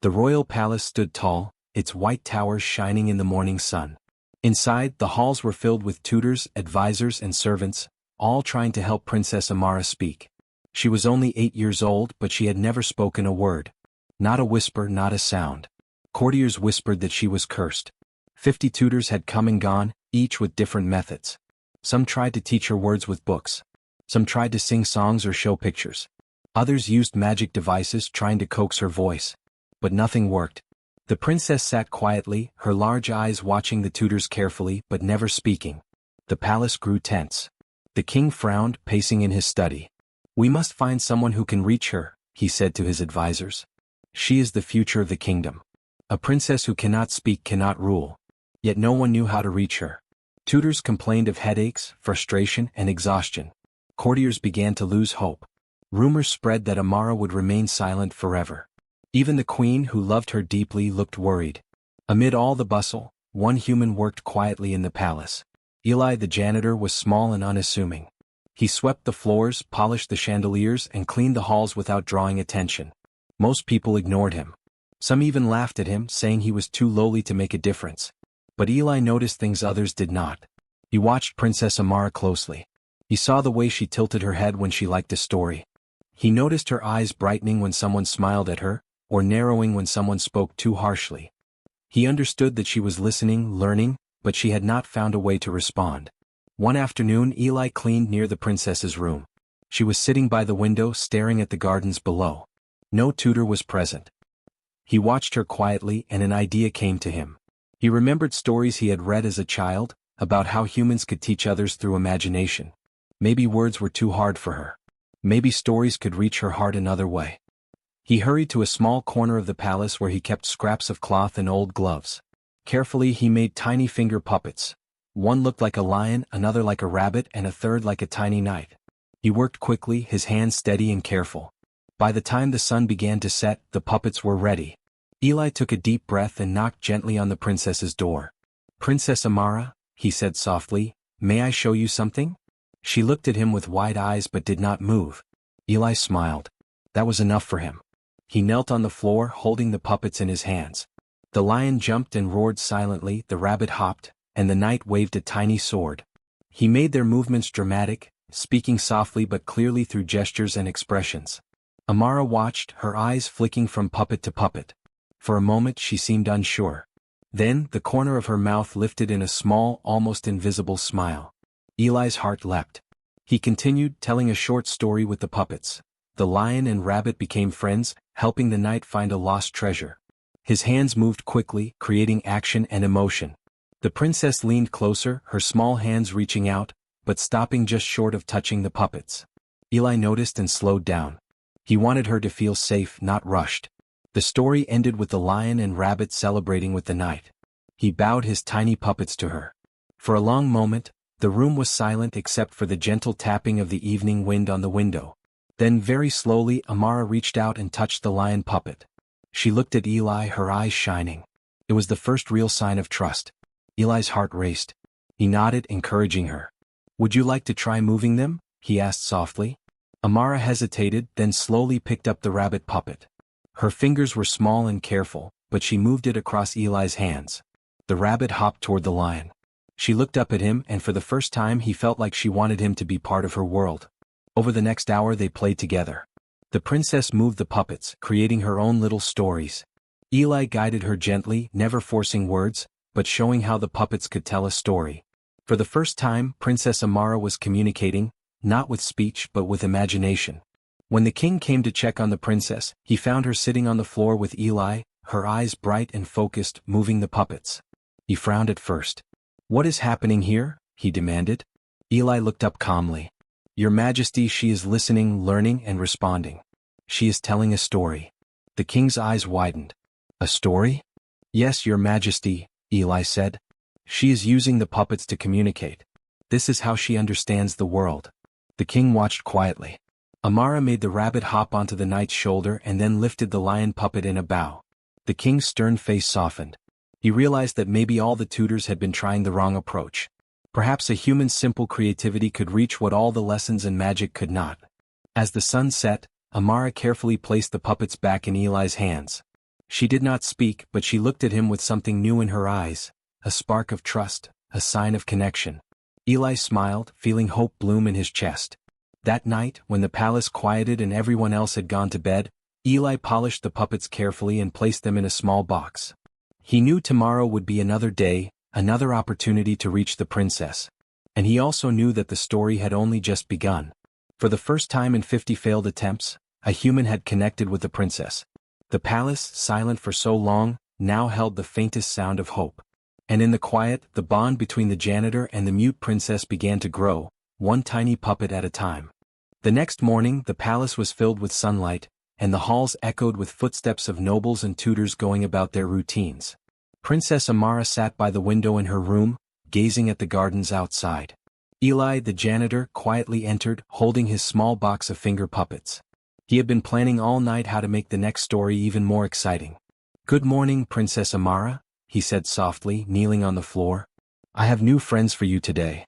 The royal palace stood tall, its white towers shining in the morning sun. Inside, the halls were filled with tutors, advisors, and servants, all trying to help Princess Amara speak. She was only 8 years old, but she had never spoken a word. Not a whisper, not a sound. Courtiers whispered that she was cursed. 50 tutors had come and gone, each with different methods. Some tried to teach her words with books. Some tried to sing songs or show pictures. Others used magic devices trying to coax her voice. But nothing worked. The princess sat quietly, her large eyes watching the tutors carefully but never speaking. The palace grew tense. The king frowned, pacing in his study. "We must find someone who can reach her," he said to his advisors. "She is the future of the kingdom. A princess who cannot speak cannot rule." Yet no one knew how to reach her. Tutors complained of headaches, frustration, and exhaustion. Courtiers began to lose hope. Rumors spread that Amara would remain silent forever. Even the queen, who loved her deeply, looked worried. Amid all the bustle, one human worked quietly in the palace. Eli the janitor was small and unassuming. He swept the floors, polished the chandeliers, and cleaned the halls without drawing attention. Most people ignored him. Some even laughed at him, saying he was too lowly to make a difference. But Eli noticed things others did not. He watched Princess Amara closely. He saw the way she tilted her head when she liked a story. He noticed her eyes brightening when someone smiled at her, or narrowing when someone spoke too harshly. He understood that she was listening, learning, but she had not found a way to respond. One afternoon, Eli cleaned near the princess's room. She was sitting by the window, staring at the gardens below. No tutor was present. He watched her quietly, and an idea came to him. He remembered stories he had read as a child, about how humans could teach others through imagination. Maybe words were too hard for her. Maybe stories could reach her heart another way. He hurried to a small corner of the palace where he kept scraps of cloth and old gloves. Carefully he made tiny finger puppets. One looked like a lion, another like a rabbit, and a third like a tiny knight. He worked quickly, his hands steady and careful. By the time the sun began to set, the puppets were ready. Eli took a deep breath and knocked gently on the princess's door. "Princess Amara," he said softly, "may I show you something?" She looked at him with wide eyes but did not move. Eli smiled. That was enough for him. He knelt on the floor, holding the puppets in his hands. The lion jumped and roared silently, the rabbit hopped, and the knight waved a tiny sword. He made their movements dramatic, speaking softly but clearly through gestures and expressions. Amara watched, her eyes flicking from puppet to puppet. For a moment she seemed unsure. Then, the corner of her mouth lifted in a small, almost invisible smile. Eli's heart leapt. He continued, telling a short story with the puppets. The lion and rabbit became friends, helping the knight find a lost treasure. His hands moved quickly, creating action and emotion. The princess leaned closer, her small hands reaching out, but stopping just short of touching the puppets. Eli noticed and slowed down. He wanted her to feel safe, not rushed. The story ended with the lion and rabbit celebrating with the knight. He bowed his tiny puppets to her. For a long moment, the room was silent except for the gentle tapping of the evening wind on the window. Then very slowly Amara reached out and touched the lion puppet. She looked at Eli, her eyes shining. It was the first real sign of trust. Eli's heart raced. He nodded, encouraging her. "Would you like to try moving them?" he asked softly. Amara hesitated, then slowly picked up the rabbit puppet. Her fingers were small and careful, but she moved it across Eli's hands. The rabbit hopped toward the lion. She looked up at him, and for the first time he felt like she wanted him to be part of her world. Over the next hour they played together. The princess moved the puppets, creating her own little stories. Eli guided her gently, never forcing words, but showing how the puppets could tell a story. For the first time, Princess Amara was communicating, not with speech but with imagination. When the king came to check on the princess, he found her sitting on the floor with Eli, her eyes bright and focused, moving the puppets. He frowned at first. "What is happening here?" he demanded. Eli looked up calmly. "Your Majesty, she is listening, learning, and responding. She is telling a story." The king's eyes widened. "A story?" "Yes, Your Majesty," Eli said. "She is using the puppets to communicate. This is how she understands the world." The king watched quietly. Amara made the rabbit hop onto the knight's shoulder and then lifted the lion puppet in a bow. The king's stern face softened. He realized that maybe all the tutors had been trying the wrong approach. Perhaps a human's simple creativity could reach what all the lessons in magic could not. As the sun set, Amara carefully placed the puppets back in Eli's hands. She did not speak, but she looked at him with something new in her eyes, a spark of trust, a sign of connection. Eli smiled, feeling hope bloom in his chest. That night, when the palace quieted and everyone else had gone to bed, Eli polished the puppets carefully and placed them in a small box. He knew tomorrow would be another day, another opportunity to reach the princess. And he also knew that the story had only just begun. For the first time in 50 failed attempts, a human had connected with the princess. The palace, silent for so long, now held the faintest sound of hope. And in the quiet, the bond between the janitor and the mute princess began to grow, one tiny puppet at a time. The next morning, the palace was filled with sunlight, and the halls echoed with footsteps of nobles and tutors going about their routines. Princess Amara sat by the window in her room, gazing at the gardens outside. Eli, the janitor, quietly entered, holding his small box of finger puppets. He had been planning all night how to make the next story even more exciting. "Good morning, Princess Amara," he said softly, kneeling on the floor. "I have new friends for you today."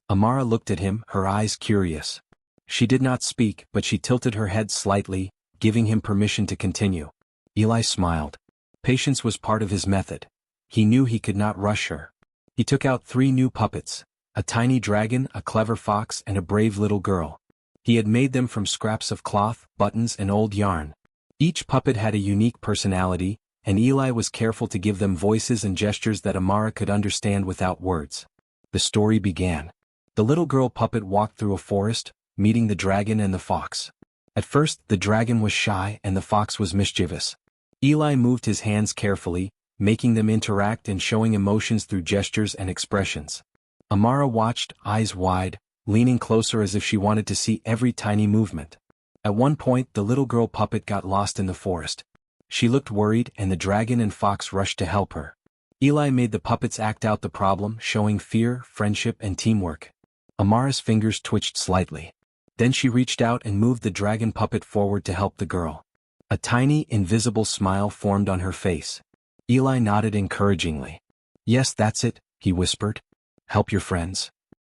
Amara looked at him, her eyes curious. She did not speak, but she tilted her head slightly, giving him permission to continue. Eli smiled. Patience was part of his method. He knew he could not rush her. He took out 3 new puppets, a tiny dragon, a clever fox, and a brave little girl. He had made them from scraps of cloth, buttons, and old yarn. Each puppet had a unique personality, and Eli was careful to give them voices and gestures that Amara could understand without words. The story began. The little girl puppet walked through a forest, meeting the dragon and the fox. At first, the dragon was shy and the fox was mischievous. Eli moved his hands carefully, making them interact and showing emotions through gestures and expressions. Amara watched, eyes wide, leaning closer as if she wanted to see every tiny movement. At one point, the little girl puppet got lost in the forest. She looked worried, and the dragon and fox rushed to help her. Eli made the puppets act out the problem, showing fear, friendship, and teamwork. Amara's fingers twitched slightly. Then she reached out and moved the dragon puppet forward to help the girl. A tiny, invisible smile formed on her face. Eli nodded encouragingly. "Yes, that's it," he whispered. "Help your friends."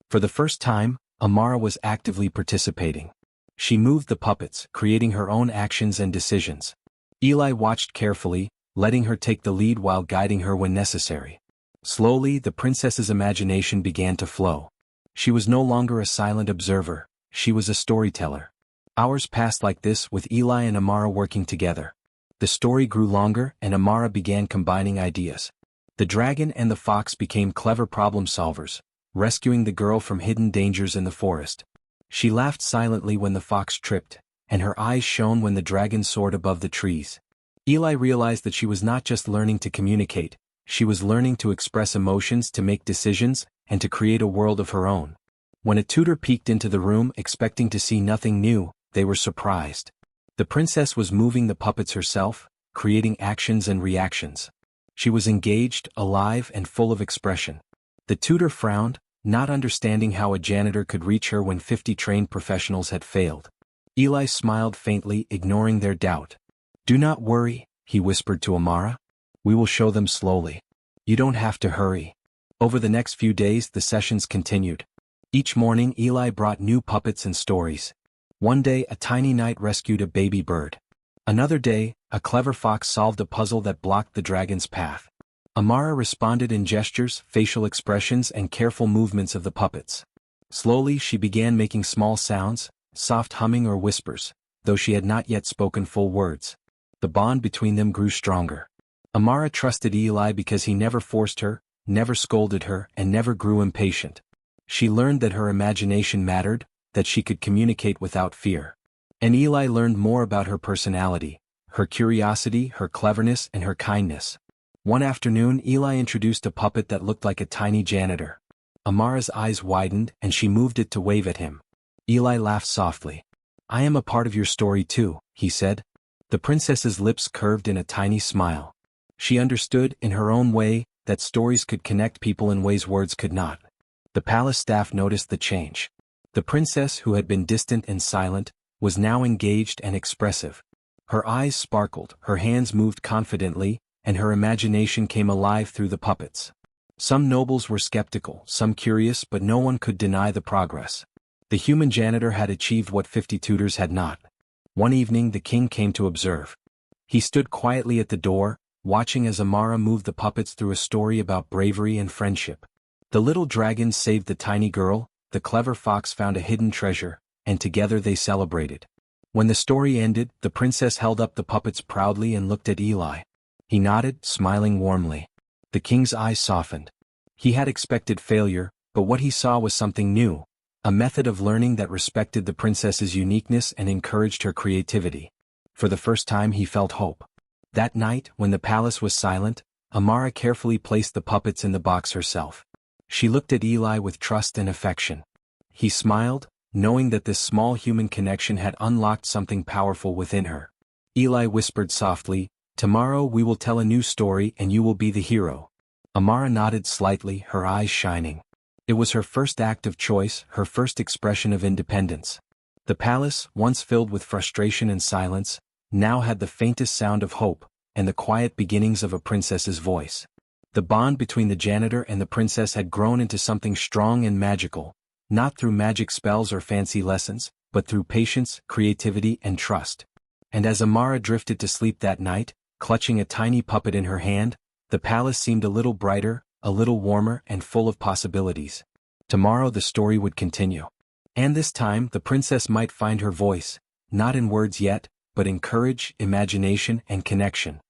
For the first time, Amara was actively participating. She moved the puppets, creating her own actions and decisions. Eli watched carefully, letting her take the lead while guiding her when necessary. Slowly, the princess's imagination began to flow. She was no longer a silent observer, she was a storyteller. Hours passed like this, with Eli and Amara working together. The story grew longer, and Amara began combining ideas. The dragon and the fox became clever problem solvers, rescuing the girl from hidden dangers in the forest. She laughed silently when the fox tripped, and her eyes shone when the dragon soared above the trees. Eli realized that she was not just learning to communicate, she was learning to express emotions, to make decisions, and to create a world of her own. When a tutor peeked into the room expecting to see nothing new, they were surprised. The princess was moving the puppets herself, creating actions and reactions. She was engaged, alive, and full of expression. The tutor frowned, not understanding how a janitor could reach her when 50 trained professionals had failed. Eli smiled faintly, ignoring their doubt. "Do not worry," he whispered to Amara. "We will show them slowly. You don't have to hurry." Over the next few days, the sessions continued. Each morning, Eli brought new puppets and stories. One day, a tiny knight rescued a baby bird. Another day, a clever fox solved a puzzle that blocked the dragon's path. Amara responded in gestures, facial expressions, and careful movements of the puppets. Slowly, she began making small sounds, soft humming or whispers, though she had not yet spoken full words. The bond between them grew stronger. Amara trusted Eli because he never forced her, never scolded her, and never grew impatient. She learned that her imagination mattered, that she could communicate without fear. And Eli learned more about her personality, her curiosity, her cleverness, and her kindness. One afternoon, Eli introduced a puppet that looked like a tiny janitor. Amara's eyes widened, and she moved it to wave at him. Eli laughed softly. "I am a part of your story too," he said. The princess's lips curved in a tiny smile. She understood, in her own way, that stories could connect people in ways words could not. The palace staff noticed the change. The princess, who had been distant and silent, was now engaged and expressive. Her eyes sparkled, her hands moved confidently, and her imagination came alive through the puppets. Some nobles were skeptical, some curious, but no one could deny the progress. The human janitor had achieved what 50 tutors had not. One evening the king came to observe. He stood quietly at the door, watching as Amara moved the puppets through a story about bravery and friendship. The little dragon saved the tiny girl, the clever fox found a hidden treasure, and together they celebrated. When the story ended, the princess held up the puppets proudly and looked at Eli. He nodded, smiling warmly. The king's eyes softened. He had expected failure, but what he saw was something new, a method of learning that respected the princess's uniqueness and encouraged her creativity. For the first time he felt hope. That night, when the palace was silent, Amara carefully placed the puppets in the box herself. She looked at Eli with trust and affection. He smiled, knowing that this small human connection had unlocked something powerful within her. Eli whispered softly, "Tomorrow we will tell a new story and you will be the hero." Amara nodded slightly, her eyes shining. It was her first act of choice, her first expression of independence. The palace, once filled with frustration and silence, now had the faintest sound of hope, and the quiet beginnings of a princess's voice. The bond between the janitor and the princess had grown into something strong and magical, not through magic spells or fancy lessons, but through patience, creativity, and trust. And as Amara drifted to sleep that night, clutching a tiny puppet in her hand, the palace seemed a little brighter, a little warmer, and full of possibilities. Tomorrow the story would continue. And this time the princess might find her voice, not in words yet, but in courage, imagination, and connection.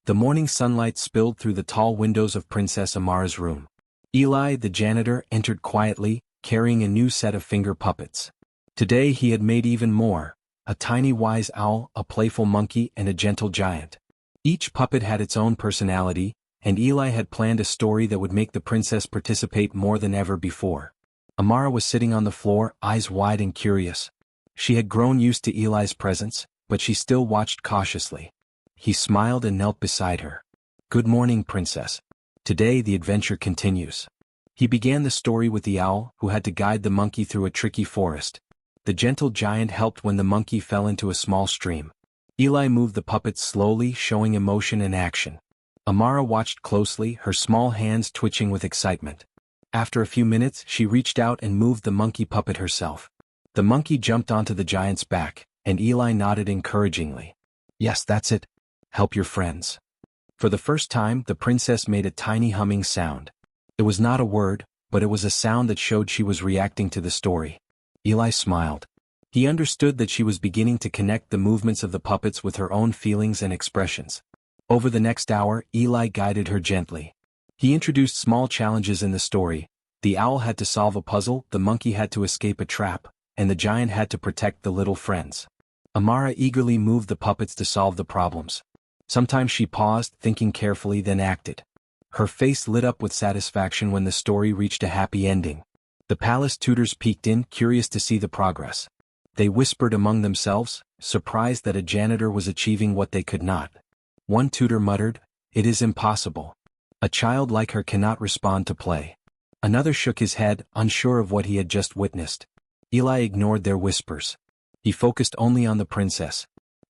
The morning sunlight spilled through the tall windows of Princess Amara's room. Eli, the janitor, entered quietly, carrying a new set of finger puppets. Today he had made even more, a tiny wise owl, a playful monkey, and a gentle giant. Each puppet had its own personality, and Eli had planned a story that would make the princess participate more than ever before. Amara was sitting on the floor, eyes wide and curious. She had grown used to Eli's presence, but she still watched cautiously. He smiled and knelt beside her. "Good morning, princess. Today the adventure continues." He began the story with the owl, who had to guide the monkey through a tricky forest. The gentle giant helped when the monkey fell into a small stream. Eli moved the puppets slowly, showing emotion and action. Amara watched closely, her small hands twitching with excitement. After a few minutes, she reached out and moved the monkey puppet herself. The monkey jumped onto the giant's back, and Eli nodded encouragingly. "Yes, that's it. Help your friends." For the first time, the princess made a tiny humming sound. It was not a word, but it was a sound that showed she was reacting to the story. Eli smiled. He understood that she was beginning to connect the movements of the puppets with her own feelings and expressions. Over the next hour, Eli guided her gently. He introduced small challenges in the story. The owl had to solve a puzzle, the monkey had to escape a trap, and the giant had to protect the little friends. Amara eagerly moved the puppets to solve the problems. Sometimes she paused, thinking carefully, then acted. Her face lit up with satisfaction when the story reached a happy ending. The palace tutors peeked in, curious to see the progress. They whispered among themselves, surprised that a janitor was achieving what they could not. One tutor muttered, "It is impossible. A child like her cannot respond to play." Another shook his head, unsure of what he had just witnessed. Eli ignored their whispers. He focused only on the princess.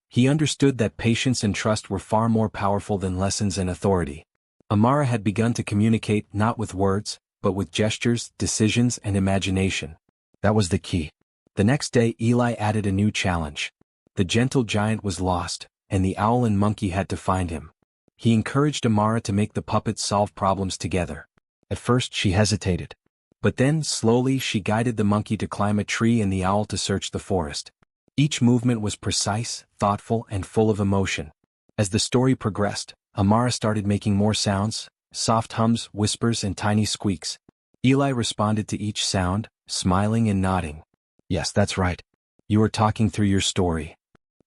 He understood that patience and trust were far more powerful than lessons and authority. Amara had begun to communicate not with words, but with gestures, decisions, and imagination. That was the key. The next day Eli added a new challenge. The gentle giant was lost, and the owl and monkey had to find him. He encouraged Amara to make the puppets solve problems together. At first she hesitated. But then, slowly, she guided the monkey to climb a tree and the owl to search the forest. Each movement was precise, thoughtful, and full of emotion. As the story progressed, Amara started making more sounds, soft hums, whispers, and tiny squeaks. Eli responded to each sound, smiling and nodding. "Yes, that's right. You are talking through your story."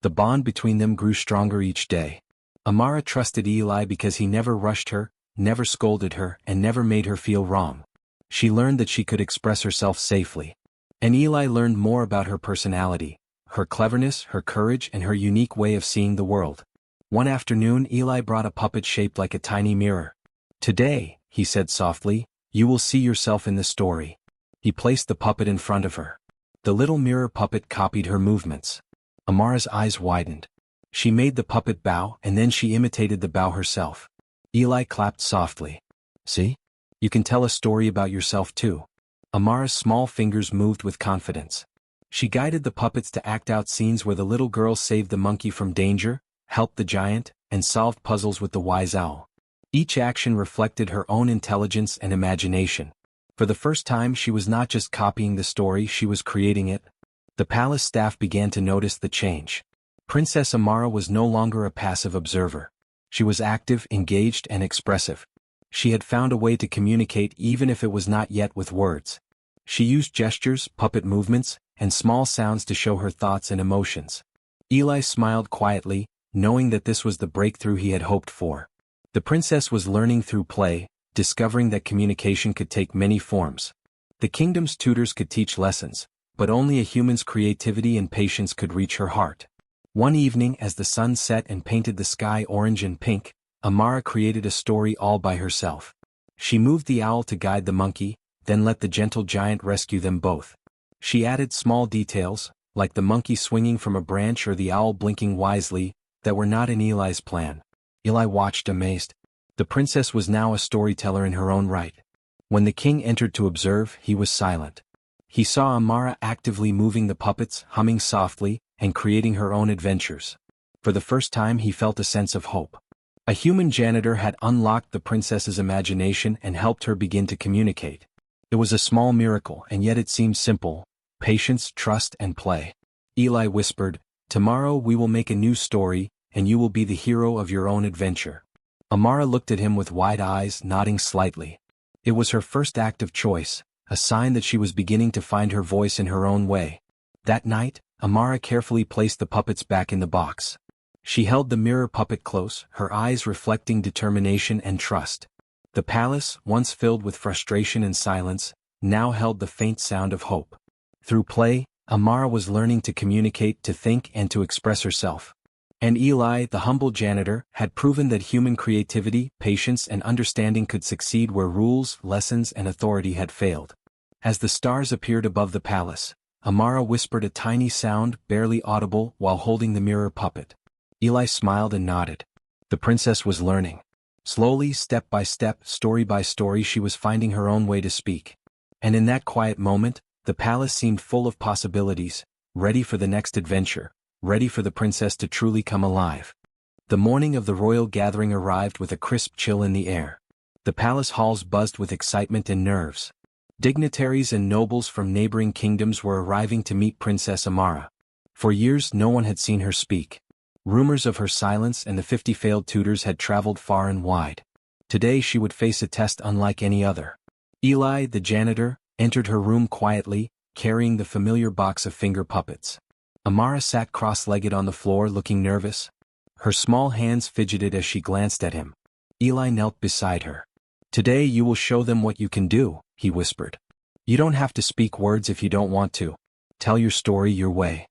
The bond between them grew stronger each day. Amara trusted Eli because he never rushed her, never scolded her, and never made her feel wrong. She learned that she could express herself safely. And Eli learned more about her personality, her cleverness, her courage, and her unique way of seeing the world. One afternoon Eli brought a puppet shaped like a tiny mirror. "Today," he said softly, "you will see yourself in the story." He placed the puppet in front of her. The little mirror puppet copied her movements. Amara's eyes widened. She made the puppet bow, and then she imitated the bow herself. Eli clapped softly. "See? You can tell a story about yourself too." Amara's small fingers moved with confidence. She guided the puppets to act out scenes where the little girl saved the monkey from danger, helped the giant, and solved puzzles with the wise owl. Each action reflected her own intelligence and imagination. For the first time she was not just copying the story, she was creating it. The palace staff began to notice the change. Princess Amara was no longer a passive observer. She was active, engaged, and expressive. She had found a way to communicate even if it was not yet with words. She used gestures, puppet movements, and small sounds to show her thoughts and emotions. Eli smiled quietly, knowing that this was the breakthrough he had hoped for. The princess was learning through play, discovering that communication could take many forms. The kingdom's tutors could teach lessons, but only a human's creativity and patience could reach her heart. One evening, as the sun set and painted the sky orange and pink, Amara created a story all by herself. She moved the owl to guide the monkey, then let the gentle giant rescue them both. She added small details, like the monkey swinging from a branch or the owl blinking wisely, that were not in Eli's plan. Eli watched amazed. The princess was now a storyteller in her own right. When the king entered to observe, he was silent. He saw Amara actively moving the puppets, humming softly, and creating her own adventures. For the first time he felt a sense of hope. A human janitor had unlocked the princess's imagination and helped her begin to communicate. It was a small miracle, and yet it seemed simple: patience, trust, and play. Eli whispered, "Tomorrow we will make a new story, and you will be the hero of your own adventure." Amara looked at him with wide eyes, nodding slightly. It was her first act of choice, a sign that she was beginning to find her voice in her own way. That night, Amara carefully placed the puppets back in the box. She held the mirror puppet close, her eyes reflecting determination and trust. The palace, once filled with frustration and silence, now held the faint sound of hope. Through play, Amara was learning to communicate, to think, and to express herself. And Eli, the humble janitor, had proven that human creativity, patience, and understanding could succeed where rules, lessons, and authority had failed. As the stars appeared above the palace, Amara whispered a tiny sound, barely audible, while holding the mirror puppet. Eli smiled and nodded. The princess was learning. Slowly, step by step, story by story, she was finding her own way to speak. And in that quiet moment, the palace seemed full of possibilities, ready for the next adventure, ready for the princess to truly come alive. The morning of the royal gathering arrived with a crisp chill in the air. The palace halls buzzed with excitement and nerves. Dignitaries and nobles from neighboring kingdoms were arriving to meet Princess Amara. For years no one had seen her speak. Rumors of her silence and the 50 failed tutors had traveled far and wide. Today she would face a test unlike any other. Eli, the janitor, entered her room quietly, carrying the familiar box of finger puppets. Amara sat cross-legged on the floor, looking nervous. Her small hands fidgeted as she glanced at him. Eli knelt beside her. "Today you will show them what you can do," he whispered. "You don't have to speak words if you don't want to. Tell your story your way."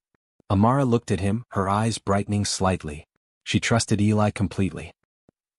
Amara looked at him, her eyes brightening slightly. She trusted Eli completely.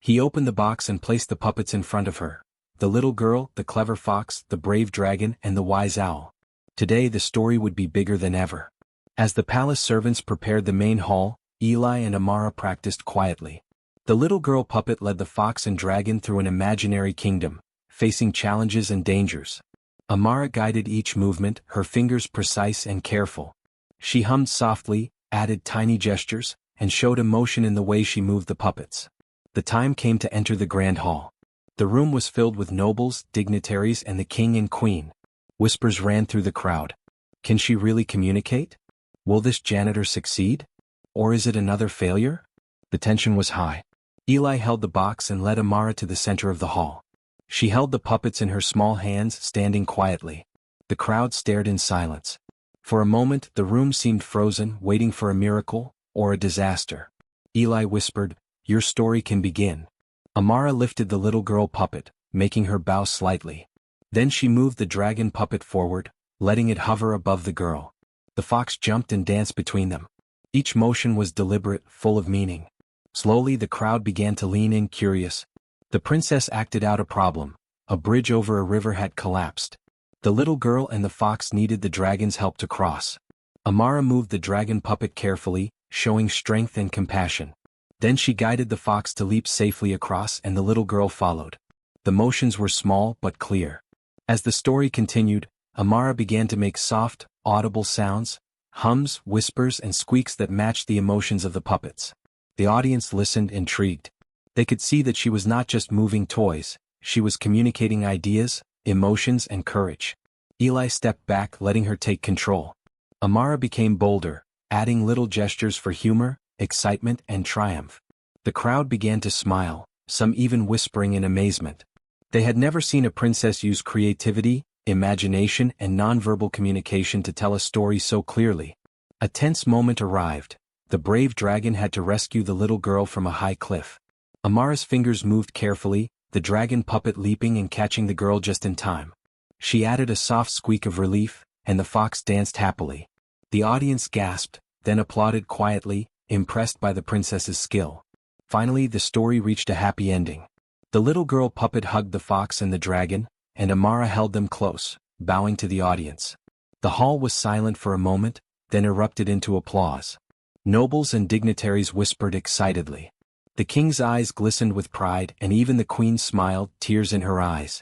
He opened the box and placed the puppets in front of her. The little girl, the clever fox, the brave dragon, and the wise owl. Today the story would be bigger than ever. As the palace servants prepared the main hall, Eli and Amara practiced quietly. The little girl puppet led the fox and dragon through an imaginary kingdom, facing challenges and dangers. Amara guided each movement, her fingers precise and careful. She hummed softly, added tiny gestures, and showed emotion in the way she moved the puppets. The time came to enter the grand hall. The room was filled with nobles, dignitaries, and the king and queen. Whispers ran through the crowd. Can she really communicate? Will this janitor succeed? Or is it another failure? The tension was high. Eli held the box and led Amara to the center of the hall. She held the puppets in her small hands, standing quietly. The crowd stared in silence. For a moment, the room seemed frozen, waiting for a miracle, or a disaster. Eli whispered, "Your story can begin." Amara lifted the little girl puppet, making her bow slightly. Then she moved the dragon puppet forward, letting it hover above the girl. The fox jumped and danced between them. Each motion was deliberate, full of meaning. Slowly the crowd began to lean in, curious. The princess acted out a problem. A bridge over a river had collapsed. The little girl and the fox needed the dragon's help to cross. Amara moved the dragon puppet carefully, showing strength and compassion. Then she guided the fox to leap safely across, and the little girl followed. The motions were small but clear. As the story continued, Amara began to make soft, audible sounds, hums, whispers, and squeaks that matched the emotions of the puppets. The audience listened intrigued. They could see that she was not just moving toys, she was communicating ideas, emotions and courage. Eli stepped back, letting her take control. Amara became bolder, adding little gestures for humor, excitement and triumph. The crowd began to smile, some even whispering in amazement. They had never seen a princess use creativity, imagination and nonverbal communication to tell a story so clearly. A tense moment arrived. The brave dragon had to rescue the little girl from a high cliff. Amara's fingers moved carefully, the dragon puppet leaping and catching the girl just in time. She added a soft squeak of relief, and the fox danced happily. The audience gasped, then applauded quietly, impressed by the princess's skill. Finally, the story reached a happy ending. The little girl puppet hugged the fox and the dragon, and Amara held them close, bowing to the audience. The hall was silent for a moment, then erupted into applause. Nobles and dignitaries whispered excitedly. The king's eyes glistened with pride and even the queen smiled, tears in her eyes.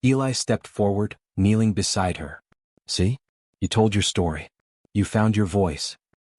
Eli stepped forward, kneeling beside her. "See? You told your story. You found your voice."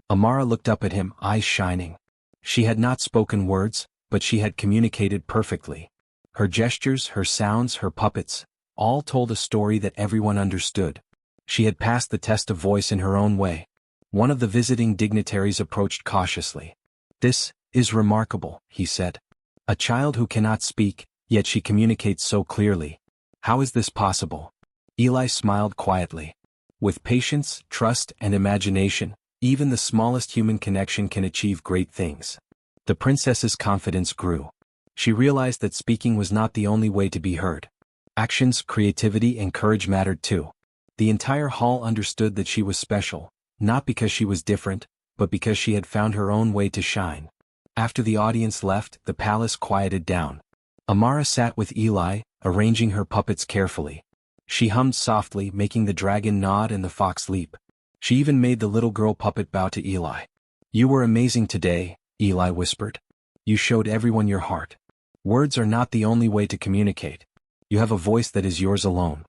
Amara looked up at him, eyes shining. She had not spoken words, but she had communicated perfectly. Her gestures, her sounds, her puppets, all told a story that everyone understood. She had passed the test of voice in her own way. One of the visiting dignitaries approached cautiously. "This is remarkable," he said. "A child who cannot speak, yet she communicates so clearly. How is this possible?" Eli smiled quietly. With patience, trust, and imagination, even the smallest human connection can achieve great things. The princess's confidence grew. She realized that speaking was not the only way to be heard. Actions, creativity, and courage mattered too. The entire hall understood that she was special, not because she was different, but because she had found her own way to shine. After the audience left, the palace quieted down. Amara sat with Eli, arranging her puppets carefully. She hummed softly, making the dragon nod and the fox leap. She even made the little girl puppet bow to Eli. "You were amazing today," Eli whispered. "You showed everyone your heart. Words are not the only way to communicate. You have a voice that is yours alone."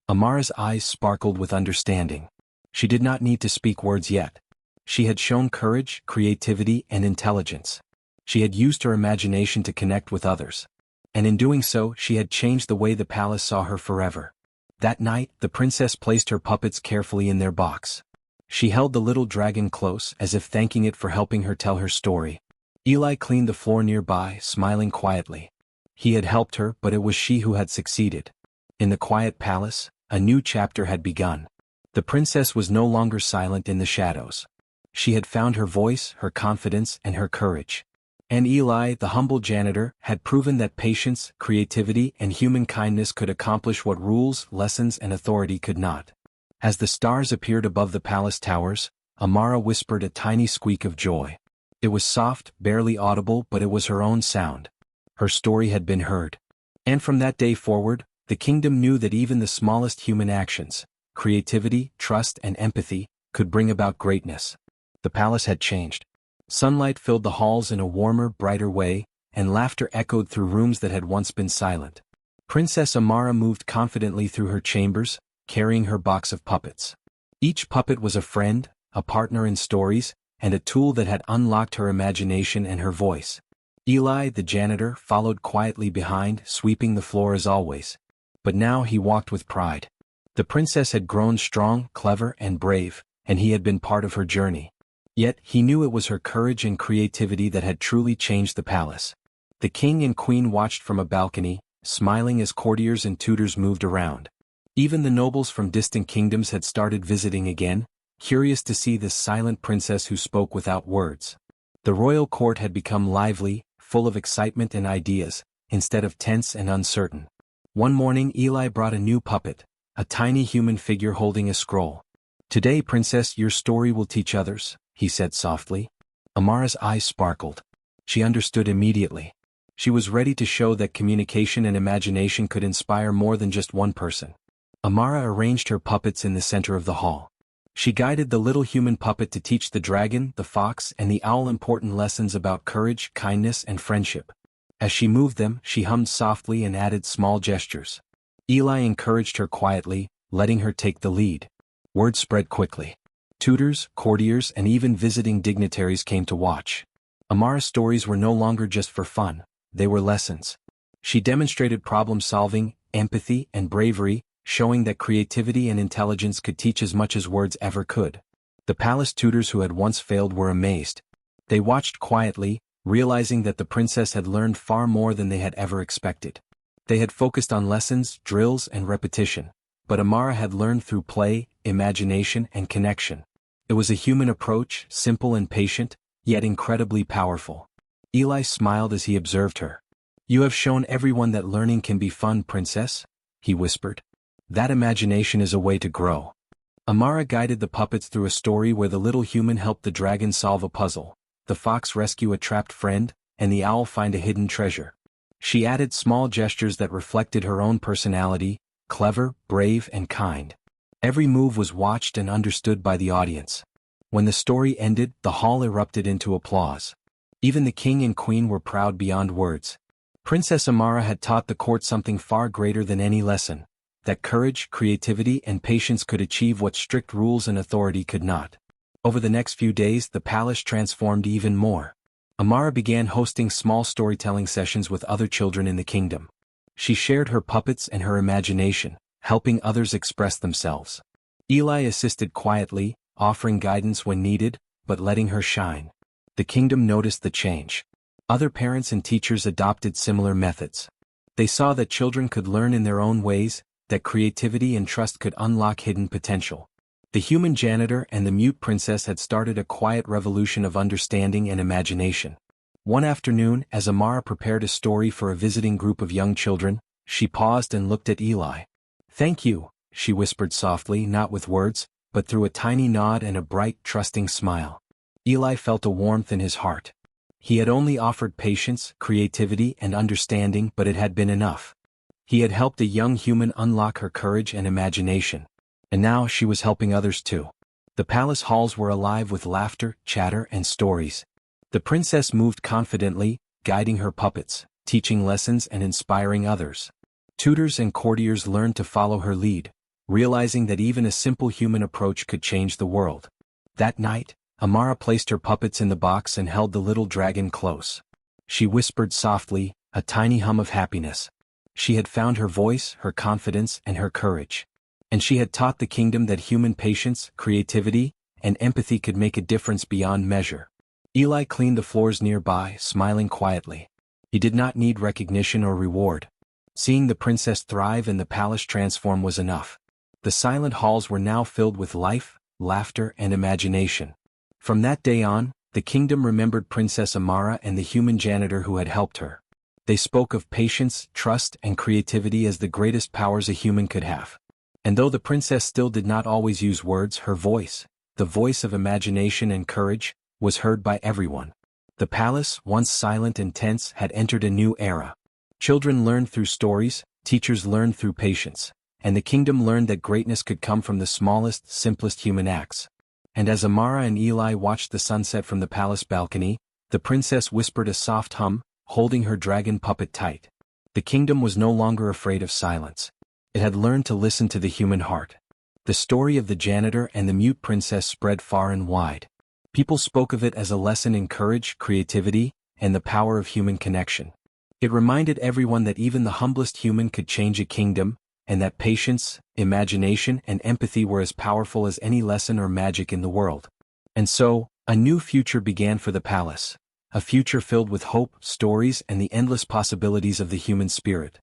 Amara's eyes sparkled with understanding. She did not need to speak words yet. She had shown courage, creativity, and intelligence. She had used her imagination to connect with others. And in doing so, she had changed the way the palace saw her forever. That night, the princess placed her puppets carefully in their box. She held the little dragon close, as if thanking it for helping her tell her story. Eli cleaned the floor nearby, smiling quietly. He had helped her, but it was she who had succeeded. In the quiet palace, a new chapter had begun. The princess was no longer silent in the shadows. She had found her voice, her confidence, and her courage. And Eli, the humble janitor, had proven that patience, creativity, and human kindness could accomplish what rules, lessons, and authority could not. As the stars appeared above the palace towers, Amara whispered a tiny squeak of joy. It was soft, barely audible, but it was her own sound. Her story had been heard. And from that day forward, the kingdom knew that even the smallest human actions, creativity, trust, and empathy, could bring about greatness. The palace had changed. Sunlight filled the halls in a warmer, brighter way, and laughter echoed through rooms that had once been silent. Princess Amara moved confidently through her chambers, carrying her box of puppets. Each puppet was a friend, a partner in stories, and a tool that had unlocked her imagination and her voice. Eli, the janitor, followed quietly behind, sweeping the floor as always. But now he walked with pride. The princess had grown strong, clever, and brave, and he had been part of her journey. Yet, he knew it was her courage and creativity that had truly changed the palace. The king and queen watched from a balcony, smiling as courtiers and tutors moved around. Even the nobles from distant kingdoms had started visiting again, curious to see this silent princess who spoke without words. The royal court had become lively, full of excitement and ideas, instead of tense and uncertain. One morning Eli brought a new puppet, a tiny human figure holding a scroll. "Today, princess, your story will teach others," he said softly. Amara's eyes sparkled. She understood immediately. She was ready to show that communication and imagination could inspire more than just one person. Amara arranged her puppets in the center of the hall. She guided the little human puppet to teach the dragon, the fox, and the owl important lessons about courage, kindness, and friendship. As she moved them, she hummed softly and added small gestures. Eli encouraged her quietly, letting her take the lead. Word spread quickly. Tutors, courtiers, and even visiting dignitaries came to watch. Amara's stories were no longer just for fun, they were lessons. She demonstrated problem-solving, empathy, and bravery, showing that creativity and intelligence could teach as much as words ever could. The palace tutors who had once failed were amazed. They watched quietly, realizing that the princess had learned far more than they had ever expected. They had focused on lessons, drills, and repetition, but Amara had learned through play, imagination, and connection. It was a human approach, simple and patient, yet incredibly powerful. Eli smiled as he observed her. "You have shown everyone that learning can be fun, princess," he whispered. "That imagination is a way to grow." Amara guided the puppets through a story where the little human helped the dragon solve a puzzle, the fox rescue a trapped friend, and the owl find a hidden treasure. She added small gestures that reflected her own personality, clever, brave, and kind. Every move was watched and understood by the audience. When the story ended, the hall erupted into applause. Even the king and queen were proud beyond words. Princess Amara had taught the court something far greater than any lesson, that courage, creativity, and patience could achieve what strict rules and authority could not. Over the next few days, the palace transformed even more. Amara began hosting small storytelling sessions with other children in the kingdom. She shared her puppets and her imagination, helping others express themselves. Eli assisted quietly, offering guidance when needed, but letting her shine. The kingdom noticed the change. Other parents and teachers adopted similar methods. They saw that children could learn in their own ways, that creativity and trust could unlock hidden potential. The human janitor and the mute princess had started a quiet revolution of understanding and imagination. One afternoon, as Amara prepared a story for a visiting group of young children, she paused and looked at Eli. "Thank you," she whispered softly, not with words, but through a tiny nod and a bright, trusting smile. Eli felt a warmth in his heart. He had only offered patience, creativity, and understanding, but it had been enough. He had helped a young human unlock her courage and imagination. And now she was helping others too. The palace halls were alive with laughter, chatter, and stories. The princess moved confidently, guiding her puppets, teaching lessons and inspiring others. Tutors and courtiers learned to follow her lead, realizing that even a simple human approach could change the world. That night, Amara placed her puppets in the box and held the little dragon close. She whispered softly, a tiny hum of happiness. She had found her voice, her confidence, and her courage. And she had taught the kingdom that human patience, creativity, and empathy could make a difference beyond measure. Eli cleaned the floors nearby, smiling quietly. He did not need recognition or reward. Seeing the princess thrive and the palace transform was enough. The silent halls were now filled with life, laughter, and imagination. From that day on, the kingdom remembered Princess Amara and the human janitor who had helped her. They spoke of patience, trust, and creativity as the greatest powers a human could have. And though the princess still did not always use words, her voice, the voice of imagination and courage, was heard by everyone. The palace, once silent and tense, had entered a new era. Children learned through stories, teachers learned through patience, and the kingdom learned that greatness could come from the smallest, simplest human acts. And as Amara and Eli watched the sunset from the palace balcony, the princess whispered a soft hum, holding her dragon puppet tight. The kingdom was no longer afraid of silence. It had learned to listen to the human heart. The story of the janitor and the mute princess spread far and wide. People spoke of it as a lesson in courage, creativity, and the power of human connection. It reminded everyone that even the humblest human could change a kingdom, and that patience, imagination, and empathy were as powerful as any lesson or magic in the world. And so, a new future began for the palace. A future filled with hope, stories, and the endless possibilities of the human spirit.